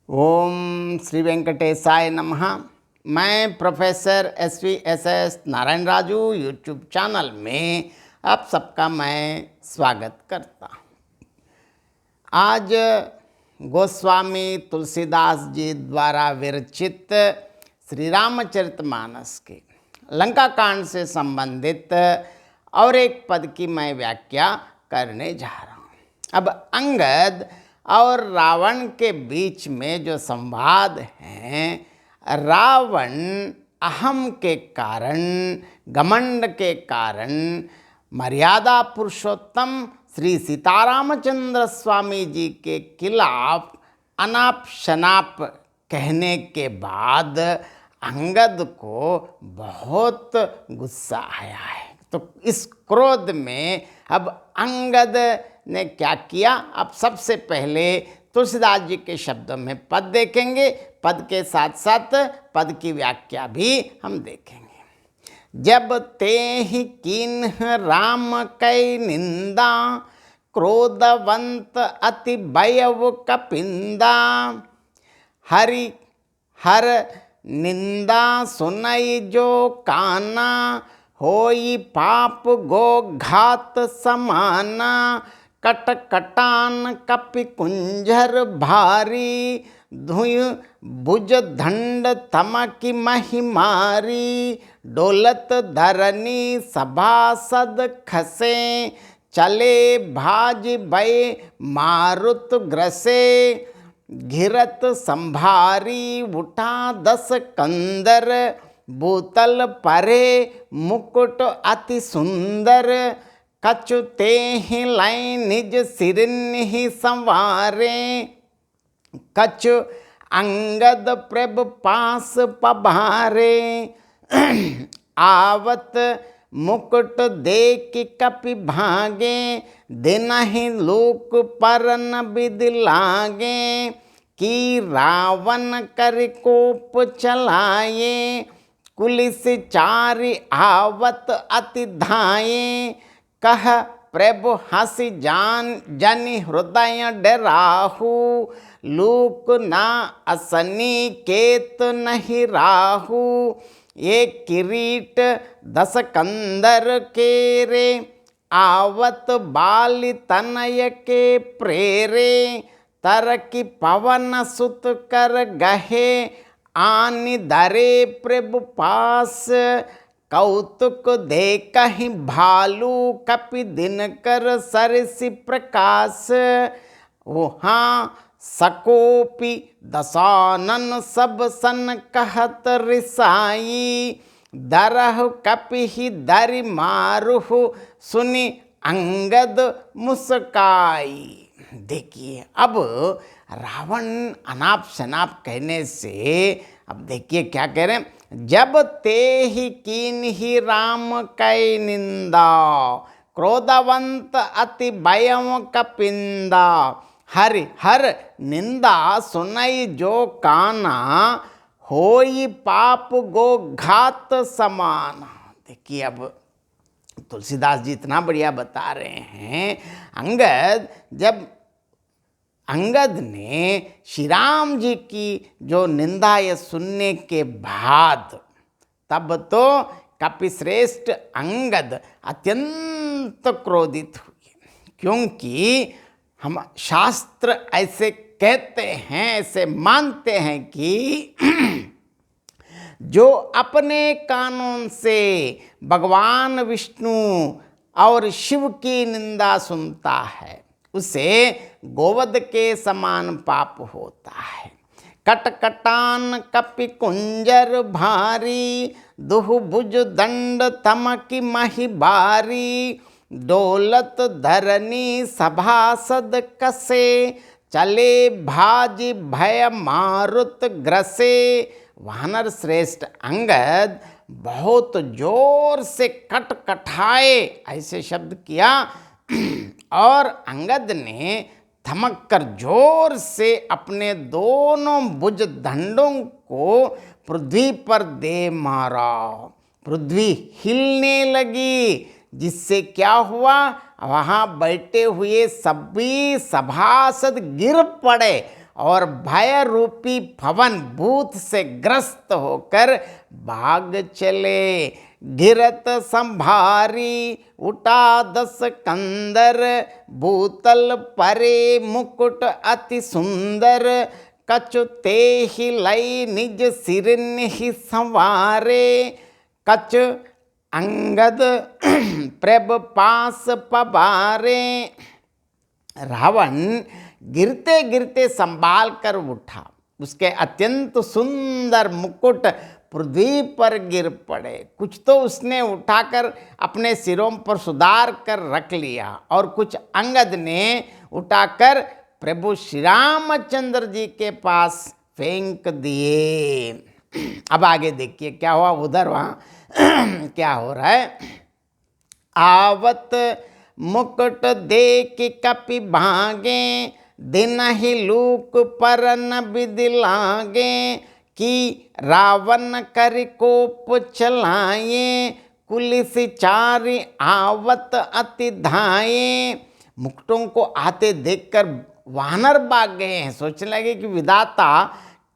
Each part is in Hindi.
ओम श्री वेंकटेशाय नमः। मैं professor S Narayan Raju YouTube channel में आप सबका मैं स्वागत करता हूँ। आज गोस्वामी तुलसीदास जी द्वारा विरचित श्री रामचरितमानस के लंका कांड से संबंधित और एक पद की मैं व्याख्या करने जा रहा हूँ। अब अंगद और रावण के बीच में जो संवाद है, रावण अहम के कारण, घमंड के कारण मर्यादा पुरुषोत्तम श्री सीतारामचंद्र स्वामी जी के खिलाफ अनाप शनाप कहने के बाद अंगद को बहुत गुस्सा आया है। तो इस क्रोध में अब अंगद ने क्या किया, अब सबसे पहले तुलसीदास जी के शब्दों में पद देखेंगे, पद के साथ साथ पद की व्याख्या भी हम देखेंगे। जब ते ही कीन्ह राम कै निंदा, क्रोधवंत अति भयव कपिंदा, हरि हर निंदा सुनई जो काना, होई पाप गो घात समाना, कट कटान कपि कुंजर भारी, धुय भुज दंड तमकी महिमारी, डोलत धरनी सभासद खसे, चले भाज भय मारुत ग्रसे, घिरत संभारी उठा 10 कंदर, भूतल परे मुकुट अति सुंदर, कछु ते ही लाई निज सिरनि संवारे, कछु अंगद प्रभ पास पभारे, आवत मुकुट देख कपि भागे, दिन ही लोक पर न विधि लागे, कि रावण कर कोप चलाए, कुलिस चारि आवत अति धाये, कह प्रभु हंसी जनि हृदय डराहू, लूक ना असनी केत नहीं राहू, ये किरीट 10 कंदर के रे, आवत बाल तनय के प्रेरे, तरकी पवन सुत कर गहे, आनि धरे प्रभु पास, कौतुक दे कहीं भालू कपि दिनकर सरसि प्रकाश, वहाँ सकोपि दशानन सब सन कहत रिसाई, दरह कपि ही दरि मारुहु, सुनि अंगद मुस्काई। देखिए, अब रावण अनाप शनाप कहने से अब देखिए क्या कह रहे हैं, जब ते ही कीन ही राम कै निंदा, क्रोधवंत अति भयं कपिंदा, हरि हर निंदा सुनई जो काना, होई पाप गो घात समान। देखिए, अब तुलसीदास जी इतना बढ़िया बता रहे हैं, अंगद ने श्री राम जी की जो निंदा ये सुनने के बाद, तब तो कपिश्रेष्ठ अंगद अत्यंत क्रोधित हुए, क्योंकि हम शास्त्र ऐसे कहते हैं, ऐसे मानते हैं कि जो अपने कानून से भगवान विष्णु और शिव की निंदा सुनता है, उसे गोवध के समान पाप होता है। कटकटान कपि कुंजर भारी, दुह भुज दंड तमकी महिबारी, डोलत धरनी सभासद कसे, चले भाज भय मारुत ग्रसे। वानर श्रेष्ठ अंगद बहुत जोर से कटकटाए, ऐसे शब्द किया, और अंगद ने थमक कर जोर से अपने दोनों भुज दंडों को पृथ्वी पर दे मारा। पृथ्वी हिलने लगी, जिससे क्या हुआ, वहाँ बैठे हुए सभी सभासद गिर पड़े और भय रूपी पवन भूत से ग्रस्त होकर भाग चले। गिरत संभारी उठा 10 कंदर, भूतल परे मुकुट अति सुंदर। कछु ते ही लई निज सिरन ही संवारे, कछ अंगद प्रभ पास पबारे। रावण गिरते गिरते संभाल कर उठा, उसके अत्यंत सुंदर मुकुट पृथ्वी पर गिर पड़े। कुछ तो उसने उठाकर अपने सिरों पर सुधार कर रख लिया और कुछ अंगद ने उठाकर प्रभु श्री रामचंद्र जी के पास फेंक दिए। अब आगे देखिए क्या हुआ उधर, वहाँ क्या हो रहा है। आवत मुकुट देख कपि भागे, दिन ही लूक पर न विधि लागे। कि रावण कर कोप चलाए, कुलिस चारि आवत अति धाये। मुकुटों को आते देखकर वानर भाग गए हैं। सोचने लगे कि विधाता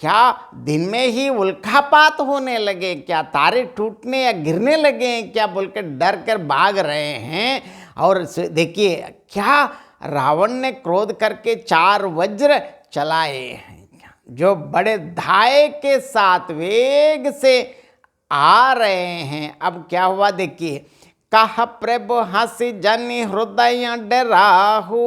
क्या दिन में ही उल्कापात होने लगे, क्या तारे टूटने या गिरने लगे हैं क्या, बोलकर डर कर भाग रहे हैं। और देखिए क्या रावण ने क्रोध करके 4 वज्र चलाए हैं जो बड़े धाय के साथ वेग से आ रहे हैं। अब क्या हुआ देखिए। कह प्रभु हंसी जनि हृदय डराहू,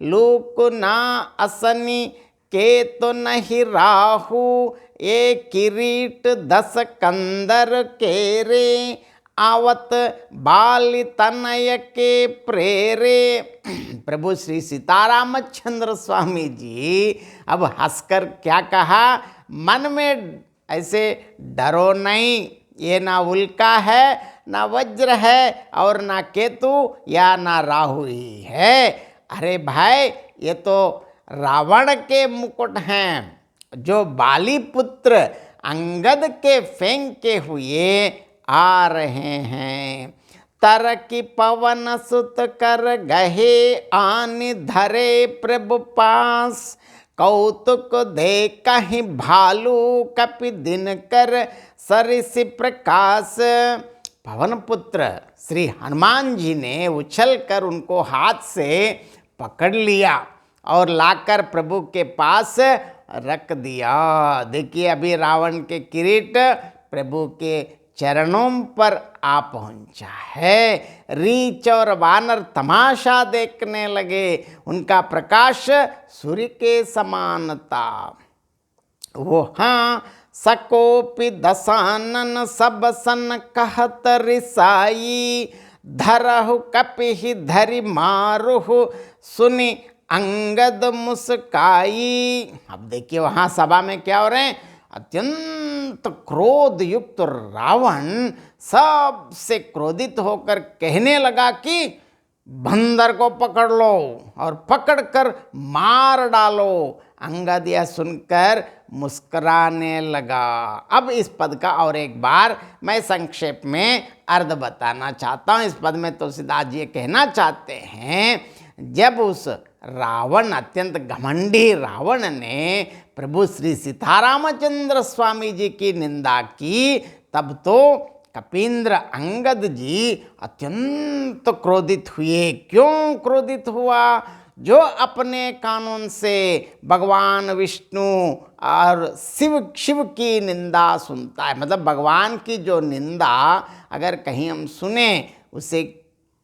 लोक ना असनी के तो नहीं राहू। ये किरीट 10 कंदर केरे, आवत बाल तनय के प्रेरे। प्रभु श्री सीतारामचंद्र स्वामी जी अब हंसकर क्या कहा, मन में ऐसे डरो नहीं, ये ना उल्का है ना वज्र है और ना केतु या ना राहु ही है। अरे भाई ये तो रावण के मुकुट हैं जो बाली पुत्र अंगद के फेंके हुए आ रहे हैं। तर की पवन सुत कर गहे आन धरे प्रभु पास, कौतुक दे कहीं भालू कपि दिनकर सरिसि प्रकाश। पवन पुत्र श्री हनुमान जी ने उछल कर उनको हाथ से पकड़ लिया और लाकर प्रभु के पास रख दिया। देखिए अभी रावण के किरीट प्रभु के चरणों पर आ पहुंचा है। रीछ और वानर तमाशा देखने लगे, उनका प्रकाश सूर्य के समान था। वो हाँ सकोपि दशानन सब सन कहत रिसाई, धरहु कपिहि धरि मारुहु सुनि अंगद मुस्काई। अब देखिए वहाँ सभा में क्या हो रहे हैं, अत्यंत क्रोध युक्त रावण सबसे क्रोधित होकर कहने लगा कि बंदर को पकड़ लो और पकड़कर मार डालो। अंगद यह सुनकर मुस्कुराने लगा। अब इस पद का और एक बार मैं संक्षेप में अर्थ बताना चाहता हूँ। इस पद में तुलसीदास जी कहना चाहते हैं, जब उस रावण अत्यंत घमंडी रावण ने प्रभु श्री सीतारामचंद्र स्वामी जी की निंदा की, तब तो कपींद्र अंगद जी अत्यंत क्रोधित हुए। क्यों क्रोधित हुआ? जो अपने कानून से भगवान विष्णु और शिव की निंदा सुनता है, मतलब भगवान की जो निंदा अगर कहीं हम सुने उसे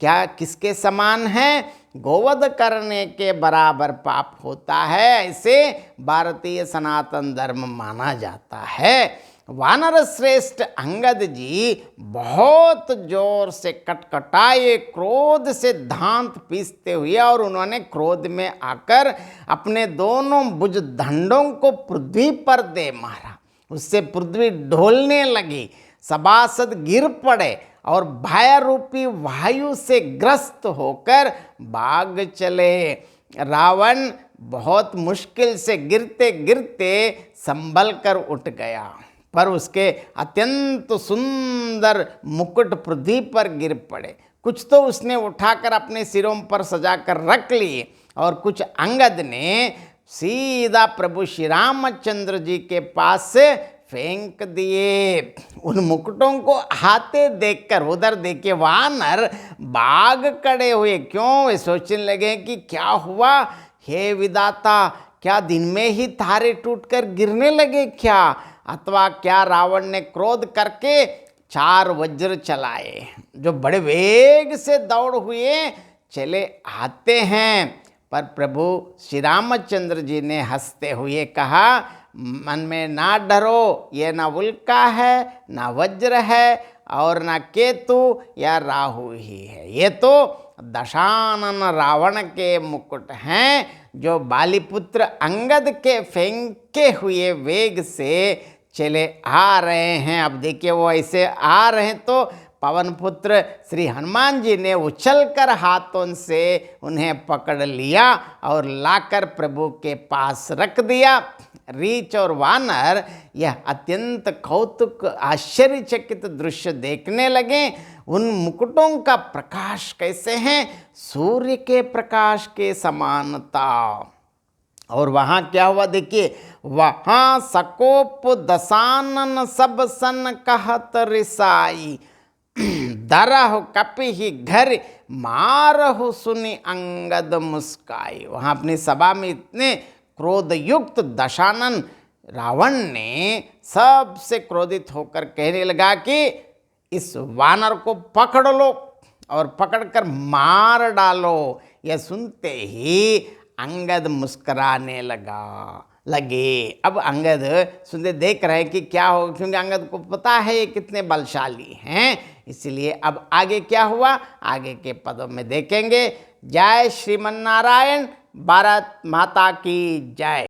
क्या किसके समान है? गोवध करने के बराबर पाप होता है। ऐसे भारतीय सनातन धर्म माना जाता है। वानर श्रेष्ठ अंगद जी बहुत जोर से कटकटाए, क्रोध से दांत पीसते हुए, और उन्होंने क्रोध में आकर अपने दोनों भुजदंडों को पृथ्वी पर दे मारा। उससे पृथ्वी ढोलने लगी, सभासद गिर पड़े और भय रूपी वायु से ग्रस्त होकर भाग चले। रावण बहुत मुश्किल से गिरते गिरते संभल कर उठ गया, पर उसके अत्यंत सुंदर मुकुट पृथ्वी पर गिर पड़े। कुछ तो उसने उठाकर अपने सिरों पर सजा कर रख लिए और कुछ अंगद ने सीधा प्रभु श्री रामचंद्र जी के पास से फेंक दिए। उन मुकुटों को आते देखकर उधर देखे वानर भाग खड़े हुए। क्यों? वे सोचने लगे कि क्या हुआ, हे विधाता, क्या दिन में ही तारे टूटकर गिरने लगे क्या, अथवा क्या रावण ने क्रोध करके 4 वज्र चलाए जो बड़े वेग से दौड़ हुए चले आते हैं। पर प्रभु श्री रामचंद्र जी ने हंसते हुए कहा, मन में ना डरो, ये ना उल्का है, ना वज्र है और ना केतु या राहु ही है, ये तो दशानन रावण के मुकुट हैं जो बालीपुत्र अंगद के फेंके हुए वेग से चले आ रहे हैं। अब देखिए वो ऐसे आ रहे हैं तो पवन पुत्र श्री हनुमान जी ने उछलकर हाथों से उन्हें पकड़ लिया और लाकर प्रभु के पास रख दिया। रीछ और वानर यह अत्यंत कौतुक आश्चर्यचकित दृश्य देखने लगे। उन मुकुटों का प्रकाश कैसे है, सूर्य के प्रकाश के समानता। और वहाँ क्या हुआ देखिए, वहाँ सकोप दसानन सब सन कहत रिसाई, दरह कपिहि घर मारहु सुनि अंगद मुस्काई। वहाँ अपनी सभा में इतने क्रोध युक्त दशानन रावण ने सबसे क्रोधित होकर कहने लगा कि इस वानर को पकड़ लो और पकड़कर मार डालो। यह सुनते ही अंगद मुस्कुराने लगे। अब अंगद सुनते देख रहे हैं कि क्या होगा, क्योंकि अंगद को पता है ये कितने बलशाली हैं। इसलिए अब आगे क्या हुआ, आगे के पदों में देखेंगे। जय श्रीमन नारायण, भारत माता की जय।